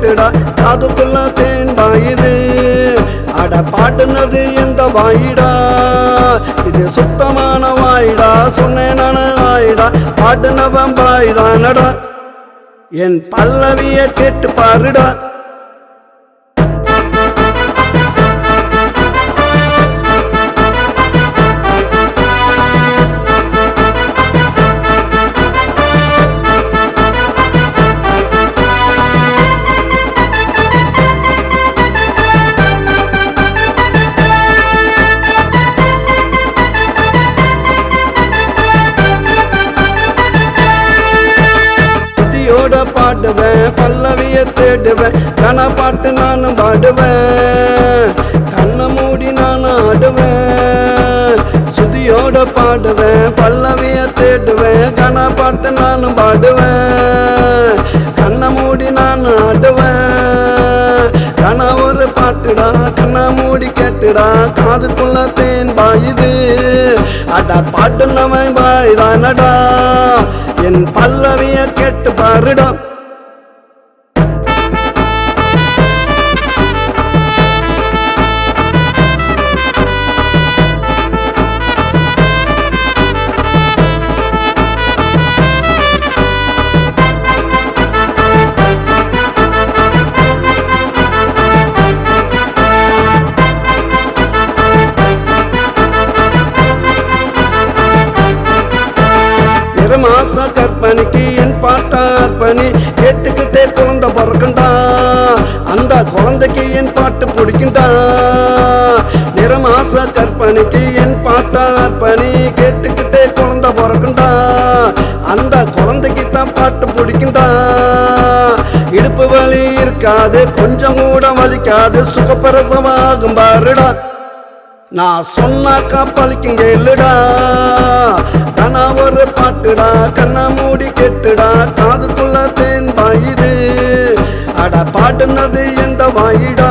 கெட்டுடா காதுக்குள்ள தேன் பாயுது அட பாட்டுனது எந்த வாயிடா இது சுத்தமான வாயிடா சொன்னேன் நானு ஆயிடா பாட்டுனவன் பாய்தானடா என் பல்லவிய கேட்டு பாருடா பாடுவேன் பல்லவிய தேடுவேன் கன பாட்டு நானும் பாடுவேன் கண்ணை மூடி நானும் ஆடுவேன் சுதியோட பாடுவேன் பல்லவிய தேடுவேன் கன பாட்டு நானும் பாடுவேன் கண்ணை மூடி நானும் ஆடுவேன் கன ஒரு பாட்டுடா கண்ணை மூடி கேட்டுடா காதுக்குள்ள தேன் பாயுது அடா பாட்டு நம்ம பாய்தானடா என் பல்லவிய கேட்டு பாருடா மாச கற்பனைக்கு என் பாட்டா அர்ப்பணி கேட்டுக்கிட்டே குழந்தை பிறக்கண்டா அந்த குழந்தைக்கு என் பாட்டு பிடிக்குண்டா நிறமாச கற்பனைக்கு என் பாட்டா அர்ப்பணி கேட்டுக்கிட்டே குழந்தை பிறக்கண்டா அந்த குழந்தைக்கு தான் பாட்டு பிடிக்குண்டா இடுப்பு வலி இருக்காது கொஞ்சம் கூட வலிக்காது சுகப்பிரசமாகும் பாருடா நான் சொன்னாக்கா பழிக்குங்க இல்லடா கனா ஒரு பாட்டுடா கண்ணை மூடி கெட்டுடா காதுக்குள்ள தேன் பாயுது அட பாட்டுனது எந்த வாயிடா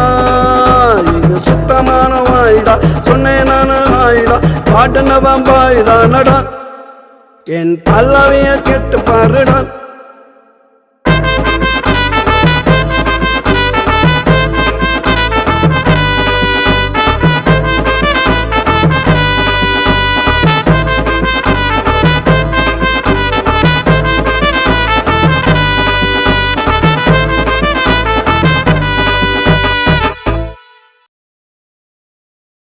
இது சுத்தமான வாயிடா சொன்னேன் நானு ஆயிடா பாட்டுனவன் பாயுதானடா என் பல்லவிய கெட்டு பாருடா